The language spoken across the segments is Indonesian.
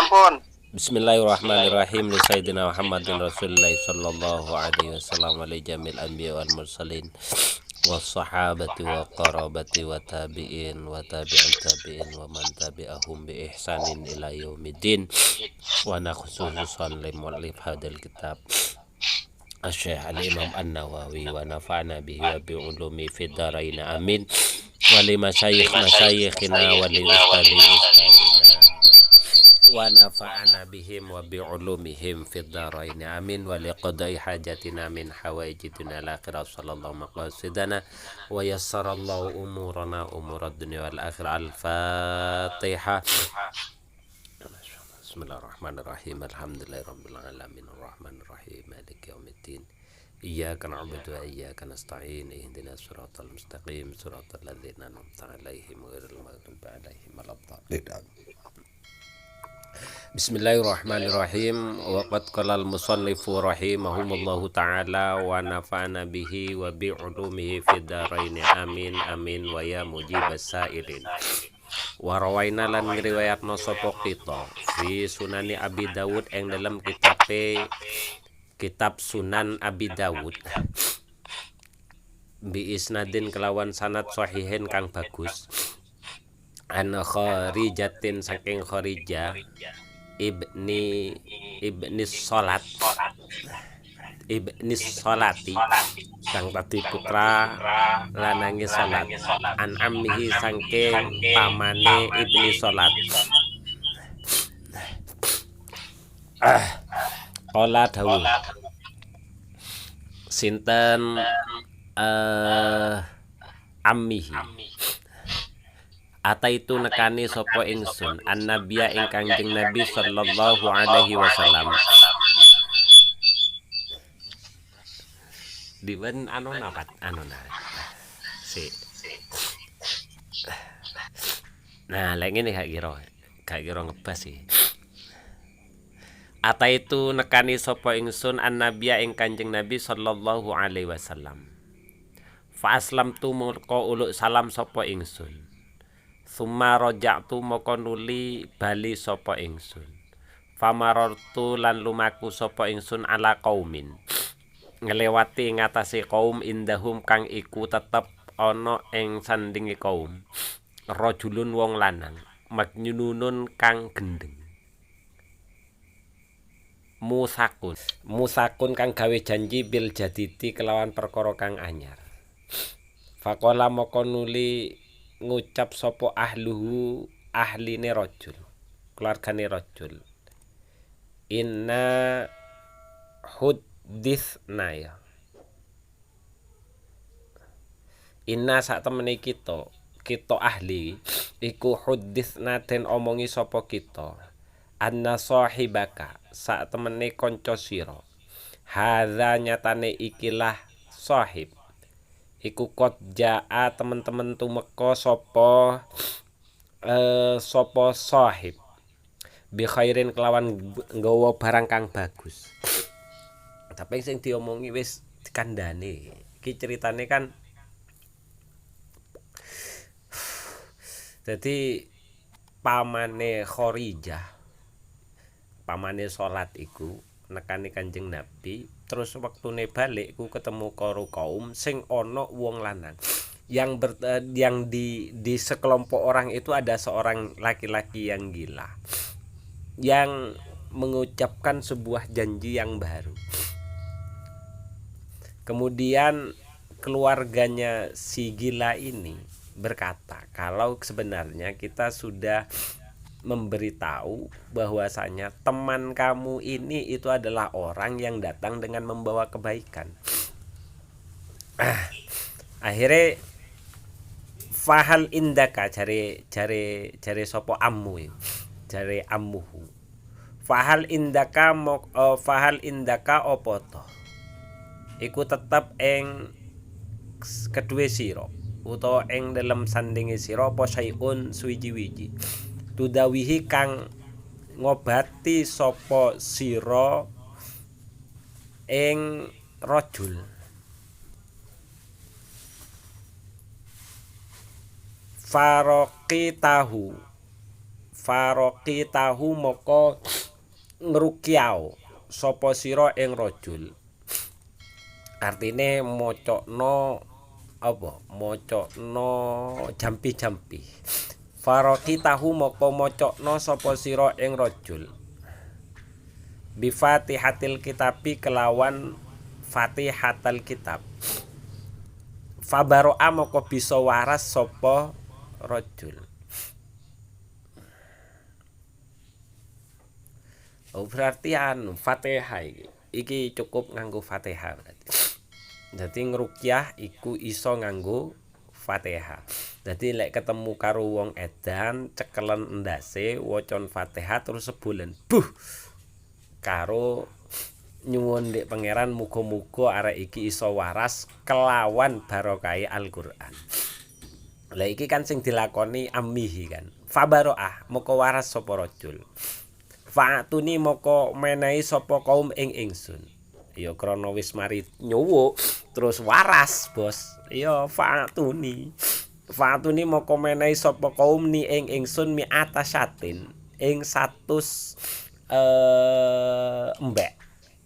sampun. Bismillahirrahmanirrahim li sayyidina Muhammadin Rasulillah sallallahu alaihi wasallam wa li jamil anbiya wal mursalin was sahabati wa qarabati wa tabi'in wa tabi'in tabi'in wa man tabi'ahum bi ihsanin ila yaumiddin wa nakhususan li muallif hadal kitab Asy-Syaikh Al-Imam An-Nawawi wa nafa'na bihi wa bi ulumi fid dharain amin wa li masyayikhina wa li ustadi wa nafa'ana bihim wa bi ulumihim fid dharain amin wa li qada'i hajatina min hawaijidina al-akhirah sallallahu maqasidana wa yassarallahu umurana umurad dunya wal akhirah. Al-Fatihah. Bismillahirrahmanirrahim. Alhamdulillahirabbil alamin arrahmanir rahim maliki yaumiddin. Iyyaka na'budu wa iyyaka nasta'in ihdinas siratal mustaqim siratal ladzina an'amta 'alaihim ghairil maghdubi 'alaihim waladdallin. Bismillahirrahmanirrahim. Waqad qala al-musannifu rahimahumullahu ta'ala wa nafa'ana bihi wa bi ulumihi fid dharain amin amin wa ya mujibas sailin. Wa rawaina lan ngriwayatna sapa kita fi sunani Abi Dawud ing dalam kitab Sunan Abi Dawud bi isnadin kelawan sanad sahihin kang bagus an Kharijatin saking Kharijah ibni Solati sang tadi putra lanangi Salat an ammihi saking pamane ibni Solat qala dawuh sinten ammihi Ataitu nekani sapa ingsun annabiya ing Kanjeng Nabi sallallahu alaihi wasallam. Diwen anona pat anona. Si. Nah, lek ngene gak kira ngebas sih. Ataitu nekani sapa ingsun annabiya ing Kanjeng Nabi sallallahu alaihi wasallam. Fa aslamtu murqa uluk salam sapa ingsun. Summa raja'tu moko nuli bali sapa ingsun. Famarartu lan lumaku sapa ingsun ala qaumin. Ngelewati ngatasi kaum indahum kang iku tetep ana ing sandinge kaum. Rajulun wong lanang, majnunun kang gendeng. Musakun kang gawe janji bil jaditi kelawan perkara kang anyar. Faqala moko nuli ngucap sapa ahluhu ahline rajul keluargane rajul inna hudditsna ya inna sak temene kita ahli iku hudditsna den omongi sapa kita anna sahibaka sak temene kanca sira hadza nyatane ikilah sahib iku kot jaa temen-temen tumeka sapa sahib bi khairin kelawan nggawa barang kang bagus. Tapi sing diomongi wis dikandhane. Iki ceritane kan dadi pamane Kharijah pamane Salat iku nekani Kanjeng Nabi. Terus waktune balik ku ketemu karo kaum sing ana wong lanang yang di sekelompok orang itu ada seorang laki-laki yang gila yang mengucapkan sebuah janji yang baru. Kemudian keluarganya si gila ini berkata kalau sebenarnya kita sudah memberitahu bahwasanya teman kamu ini itu adalah orang yang datang dengan membawa kebaikan. Akhirnya fahal indaka cari sapa ammu cari ammuhu fahal indaka opo to iku tetep ing kedue sira utawa ing dalam sandinge sira apa sayun suwiji-wiji tudawihi kang ngobati sapa sira ing rajul faroqi tahu moko ngrukyao sapa sira ing rajul. Artine mocokno apa? Mocokno jampi-jampi. Faroqi tahu moko mocokno sapa sira ing rajul. Bi Fatihatil kitabi kelawan Fatihatul kitab. Fabaro'a moko bisa waras sapa rajul. Oh berarti Fatihah iki cukup nganggo Fatihah berarti. Dadi ngrukyah iku iso nganggo Fatihah. Dadi lek ketemu karo wong edan cekelen endase wacan Fatihah terus sebulen. Karo nyuwun ndek pangeran muga-muga arek iki iso waras kelawan barokai Al-Qur'an. Lah iki kan sing dilakoni ammihi kan. Fabaroah moko waras sapa rajul. Fa'atuni moko menehi sapa kaum ing ingsun. Ya krana wis mari nyuwuk terus waras, Bos. Ya fa'atuni. Fa'atuni moko menehi sapa kaum ni ing ingsun mi atasatin ing 100 embek.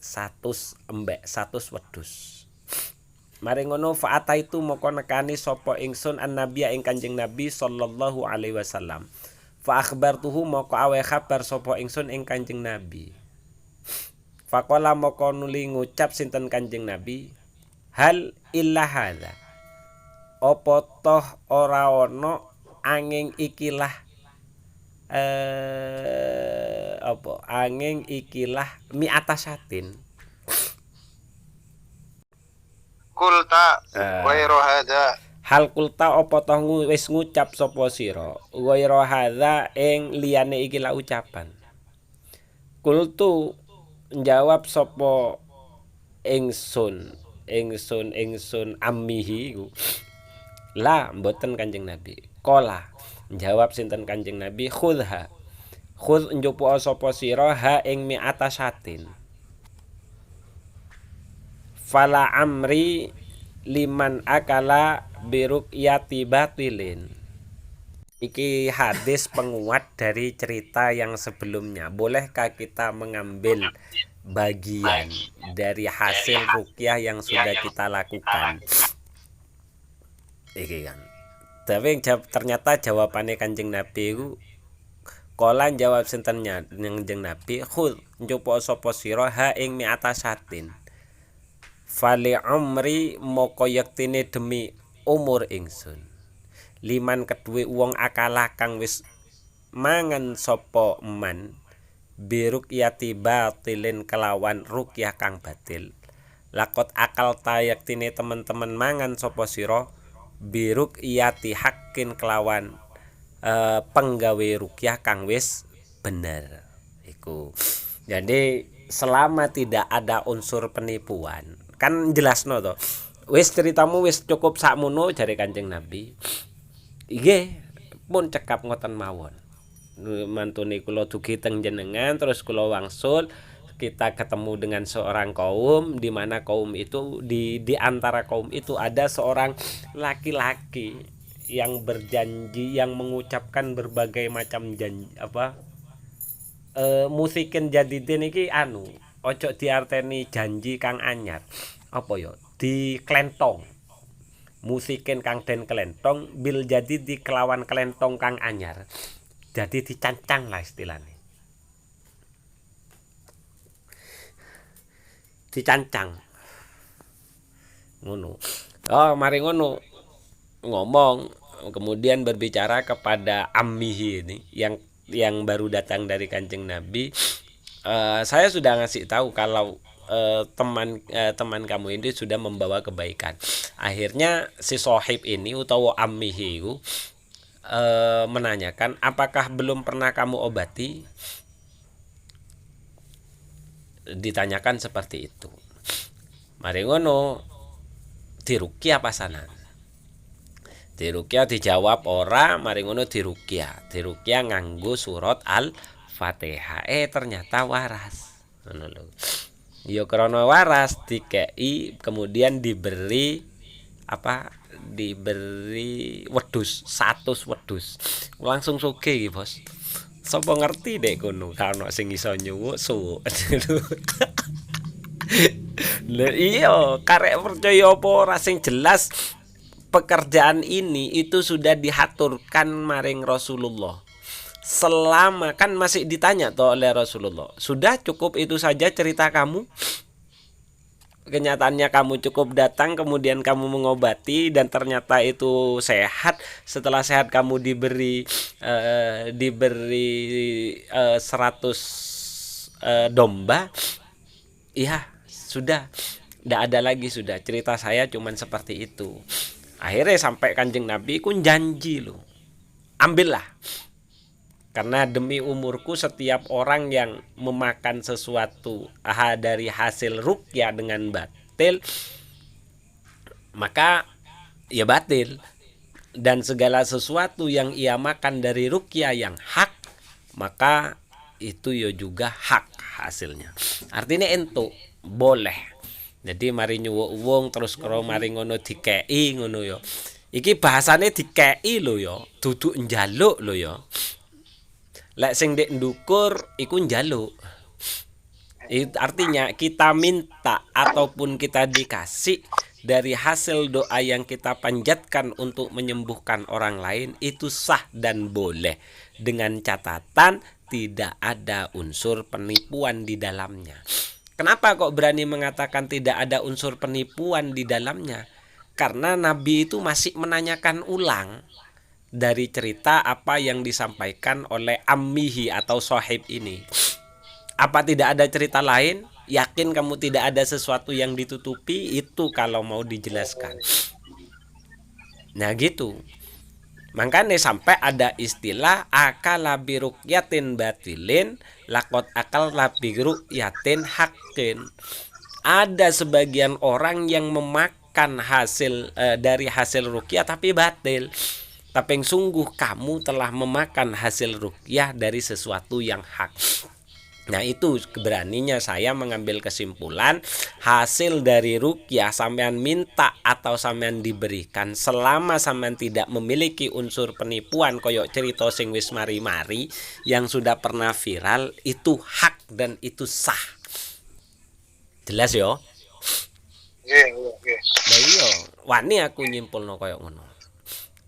100 wedhus. Mari ngono fa'ata itu moko nekani sapa ingsun annabiya ing Kanjeng Nabi sallallahu alaihi wasallam. Fa akhbartuhu moko awe kabar sapa ingsun ing Kanjeng Nabi. Faqala moko nuli ngucap sinten Kanjeng Nabi, hal illa hadza. Apa toh ora ana angin ikilah angin ikilah mi atasatin. Kulta ghairu hadza. Hal kulta apa toh wis ngucap sapa sira ghairu hadza ing liyane iki la ucapan. Kultu njawab sapa ingsun ammihi iku. La mboten Kanjeng Nabi. Qala njawab sinten Kanjeng Nabi khudha. Khudh njupuk sapa sira ha ing mi'ata satin. Fala amri liman akala biruqyati batilin. Iki hadis penguat dari cerita yang sebelumnya. Bolehkah kita mengambil bagian dari hasil ruqyah yang sudah kita lakukan? Iki kan. Tapi ternyata jawabannya Kanjeng Nabi itu kala jawab sintennya Kanjeng Nabi khudh njupuk sapa sira ha ing mi'ata satin. Fali umri moko yektine demi umur ingsun. Liman kedue wong akalah kang wis mangan sapa man biruqyati batilin kelawan ruqyah kang batil. Lakot akal ta yektine teman-teman mangan sapa sira biruqyati hakin kelawan penggawe ruqyah kang wis bener. Iku. Jadi selama tidak ada unsur penipuan kan jelasno to. Wis ceritamu wis cukup sakmono jare Kanjeng Nabi. Nggih, pun cekap ngoten mawon. Mantune kula dugi teng jenengan terus kula wangsul kita ketemu dengan seorang kaum di mana kaum itu di antara kaum itu ada seorang laki-laki yang berjanji yang mengucapkan berbagai macam janji musikin jadidin iki ojo diarteni janji kang anyar. Apa ya? Di klentong. Musikin kang den klentong bil jadi di kelawan klentong kang anyar. Jadi dicancang lah istilahnya. Dicancang. Ngono. Oh, mari ngono. Ngomong kemudian berbicara kepada ammihi ini yang baru datang dari Kanjeng Nabi. Saya sudah ngasih tahu kalau teman kamu ini sudah membawa kebaikan. Akhirnya si sohib ini utawa ammihi menanyakan, apakah belum pernah kamu obati? Ditanyakan seperti itu. Mari ngono diruqyah pasanan. Diruqyah dijawab ora, mari ngono diruqyah. Diruqyah nganggo surat Al-Fatihah. Ternyata waras. Ngono lho. Ya krana waras dikei kemudian diberi diberi wedhus 100 wedhus. Langsung sugih iki, Bos. Sopo ngerti dek kono kano sing iso nyuwuk suwuk. Lah iya, karek percaya apa ora sing jelas pekerjaan ini itu sudah dihaturkan maring Rasulullah. Selama kan masih ditanya toh oleh Rasulullah, sudah cukup itu saja cerita kamu? Kenyataannya kamu cukup datang kemudian kamu mengobati dan ternyata itu sehat. Setelah sehat kamu diberi 100 domba. Iya, sudah tidak ada lagi, sudah cerita saya cuman seperti itu. Akhirnya sampai Kanjeng Nabi ku janji loh, ambillah. Karena demi umurku setiap orang yang memakan sesuatu dari hasil ruqyah dengan batil, maka ya batil. Dan segala sesuatu yang ia makan dari ruqyah yang hak, maka itu ya juga hak hasilnya. Artinya ento boleh. Jadi mari nyuwuk wong terus karo mari ngono dikei ngono ya. Iki bahasane dikei lho ya, duduk njaluk lho ya. Lek sing ndek ndukur iku njaluk. Artinya kita minta ataupun kita dikasih dari hasil doa yang kita panjatkan untuk menyembuhkan orang lain itu sah dan boleh, dengan catatan tidak ada unsur penipuan di dalamnya. Kenapa kok berani mengatakan tidak ada unsur penipuan di dalamnya? Karena Nabi itu masih menanyakan ulang dari cerita apa yang disampaikan oleh ammihi atau sahib ini. Apa tidak ada cerita lain? Yakin kamu tidak ada sesuatu yang ditutupi? Itu kalau mau dijelaskan. Nah gitu. Makanya sampai ada istilah akala birukyatin batilin lakot akal labirukyatin hakin. Ada sebagian orang yang memakan hasil dari hasil ruqyah tapi batil. Tapi yang sungguh kamu telah memakan hasil ruqyah dari sesuatu yang hak. Nah itu beraninya saya mengambil kesimpulan hasil dari ruqyah sampean minta atau sampean diberikan selama sampean tidak memiliki unsur penipuan koyok cerita sing wis mari-mari yang sudah pernah viral, itu hak dan itu sah. Jelas yo? Nggih. Lah iya, wani aku nyimpulno koyok ngono.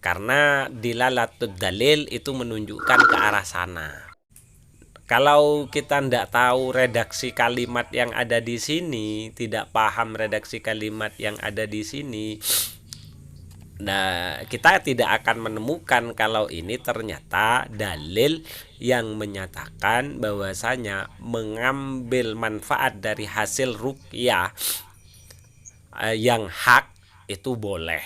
Karena dilalatud dalil itu menunjukkan ke arah sana. Kalau kita tidak tahu redaksi kalimat yang ada di sini, tidak paham redaksi kalimat yang ada di sini, nah kita tidak akan menemukan kalau ini ternyata dalil yang menyatakan bahwasanya mengambil manfaat dari hasil ruqyah yang hak itu boleh,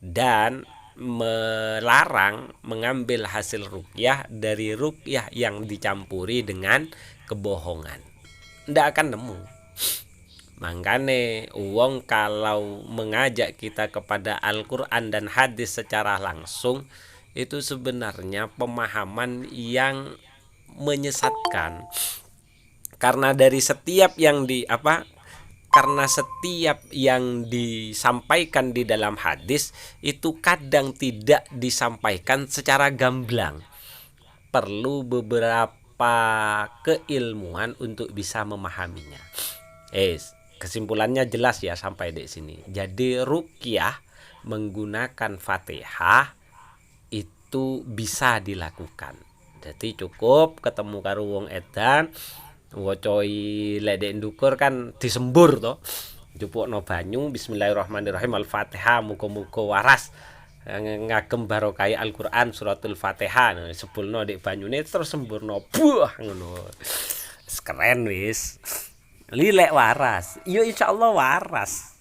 dan melarang mengambil hasil ruqyah dari ruqyah yang dicampuri dengan kebohongan. Ndak akan nemu. Makanya uang kalau mengajak kita kepada Al-Quran dan hadis secara langsung, itu sebenarnya pemahaman yang menyesatkan. Karena dari setiap yang karena setiap yang disampaikan di dalam hadis itu kadang tidak disampaikan secara gamblang. Perlu beberapa keilmuan untuk bisa memahaminya. Kesimpulannya jelas ya sampai di sini. Jadi ruqyah menggunakan Fatihah itu bisa dilakukan. Jadi cukup ketemu karo wong edan, wocoi ledek ndukur kan disembur to, jupukno banyu bismillahirrahmanirrahim al-fatihah muga-muga waras ngagem barokah Al-Qur'an suratul Fatihah, sebulno dik banyune terus semburno buah ngono. Keren wis. Lilek waras. Yo insyaallah waras.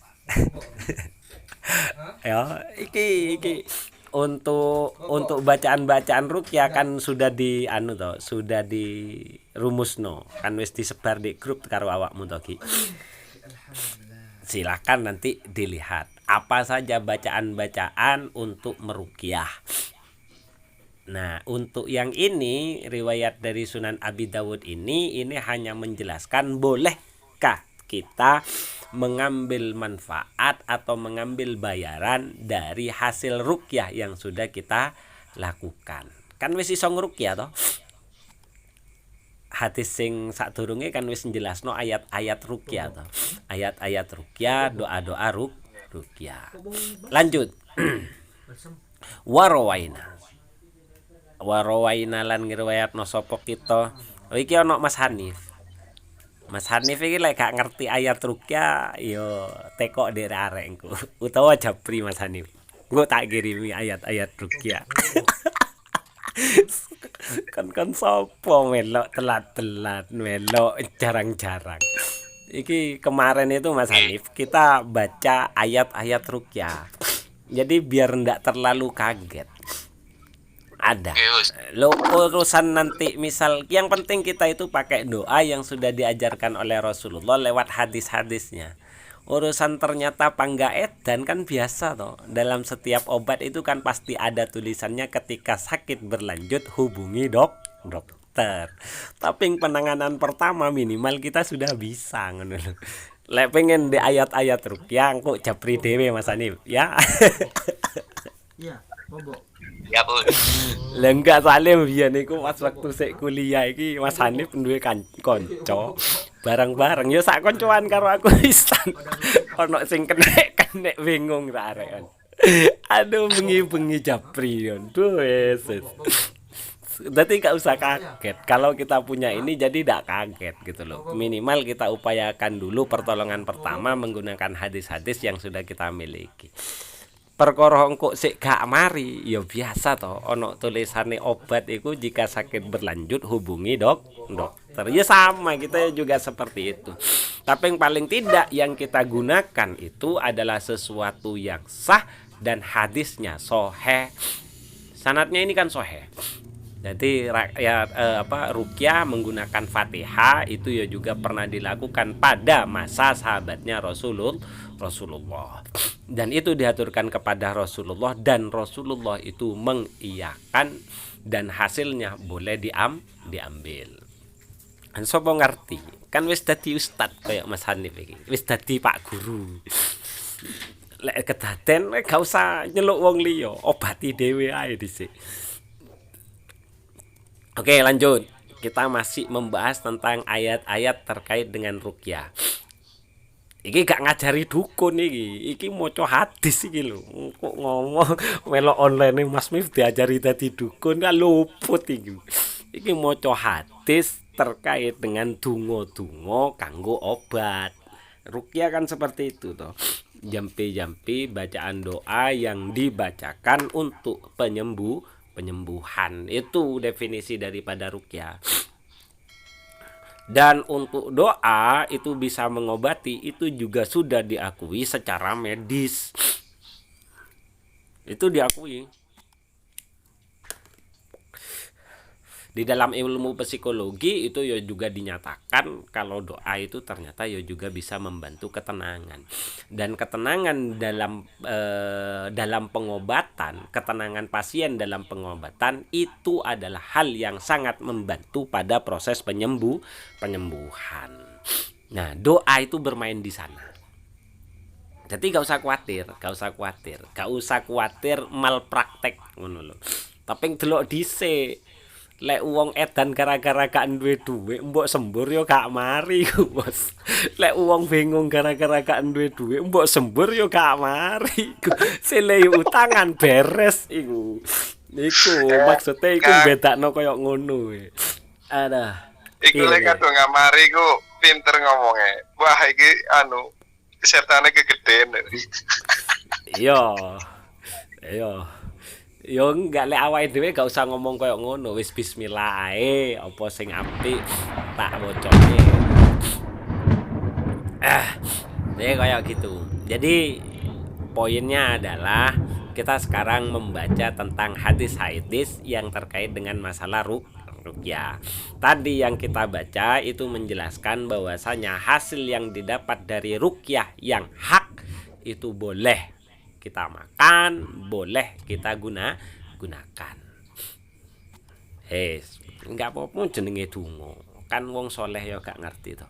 Ya, iki untuk bacaan-bacaan ruqyah kan sudah sudah dirumusno, kan wis disebar di grup karo awakmu to Ki. Silakan nanti dilihat apa saja bacaan-bacaan untuk meruqyah. Nah, untuk yang ini riwayat dari Sunan Abi Dawud ini hanya menjelaskan bolehkah kita mengambil manfaat atau mengambil bayaran dari hasil ruqyah yang sudah kita lakukan. Kan wis iso ngruqyah toh. hadis sing sadurunge kan wis njelasno ayat-ayat ruqyah to. Ayat-ayat ruqyah, doa-doa ruqyah. Lanjut. Warawaina lan ngriwayatno sapa kita. Oh iki ana Mas Hanif. Mas Hanif iki lek gak ngerti ayat ruqyah yo tekok ndek arek engko. Utawa Japri Mas Hanif. Engko tak kirimi ayat-ayat ruqyah. Kan sapa melok telat-telat, melok jarang-jarang. Iki kemarin itu Mas Hanif kita baca ayat-ayat ruqyah. Jadi biar ndak terlalu kaget. Ada. Lo urusan nanti misal yang penting kita itu pakai doa yang sudah diajarkan oleh Rasulullah lewat hadis-hadisnya. Urusan ternyata pangga edan kan biasa toh. Dalam setiap obat itu kan pasti ada tulisannya ketika sakit berlanjut hubungi dokter. Tapi penanganan pertama minimal kita sudah bisa ngono lho. Lek pengen di ayat-ayat ruqyah engko Japri dhewe Mas Hanif ya. Iya, bobo. Ya Bu. Lah enggak Salim biyen niku pas waktu sik kuliah iki Mas Hanif duwe kanca bareng-bareng ya sak koncoan karo aku pisan. Ono sing kenek bingung tak arek. Aduh bengi-bengi Japri. Aduh wes. Berarti gak usah kaget. Kalau kita punya ini jadi tidak kaget gitu loh. Minimal kita upayakan dulu pertolongan pertama menggunakan hadis-hadis yang sudah kita miliki. Perkara engko sik gak mari ya biasa toh ono tulisane obat itu jika sakit berlanjut hubungi dokter. Ya sama kita juga seperti itu. Tapi yang paling tidak yang kita gunakan itu adalah sesuatu yang sah dan hadisnya sahih. Sanadnya ini kan sahih. Jadi ruqyah menggunakan Fatihah itu ya juga pernah dilakukan pada masa sahabatnya Rasulullah. Dan itu diaturkan kepada Rasulullah dan Rasulullah itu mengiyakan dan hasilnya boleh diambil. Kan sapa ngerti? Kan wis dadi ustad kayak Mas Hanif iki. Wis dadi Pak Guru. Lek kedaden gak usah nyeluk wong liya, obati dhewe ae dhisik. Oke, lanjut. Kita masih membahas tentang ayat-ayat terkait dengan ruqyah. Iki gak ngajari dukun iki. Iki maca hadis iki lho. Kok ngomong melok online Mas Mif diajari dadi dukun kan luput iki. Iki maca hadis terkait dengan donga-donga kanggo obat. Ruqyah kan seperti itu toh. Jampi-jampi bacaan doa yang dibacakan untuk penyembuhan. Itu definisi daripada ruqyah. Dan untuk doa itu bisa mengobati itu juga sudah diakui secara medis. Itu diakui. Di dalam ilmu psikologi itu ya juga dinyatakan kalau doa itu ternyata ya juga bisa membantu ketenangan. Dan ketenangan dalam pengobatan, ketenangan pasien dalam pengobatan itu adalah hal yang sangat membantu pada proses penyembuhan. Nah, doa itu bermain di sana. Jadi gak usah khawatir malpraktek ngono lho. Tapi delok dhisik lek wong edan gara-gara gak duwe dhuwit mbok sembur yo gak mari ku bos. Lek wong bingung gara-gara gak duwe dhuwit mbok sembur yo gak mari ku. Sile utangan beres iku. Niku maksudnya iku bedakno koyo ngono kuwi. Aduh. Iku lek kadung ngamari ku pinter ngomongnya. Wah iki setane kegeden. Iya. Yo enggak lek awake dhewe gak usah ngomong koyo ngono, wis bismillah ae, apa sing apik tak wocone. Jadi kayak gitu. Jadi poinnya adalah kita sekarang membaca tentang hadis-hadis yang terkait dengan masalah ruqyah. Tadi yang kita baca itu menjelaskan bahwasanya hasil yang didapat dari ruqyah yang hak itu boleh kita makan, boleh kita gunakan. Enggak apa-apa jenenge donga. Kan wong soleh ya gak ngerti to.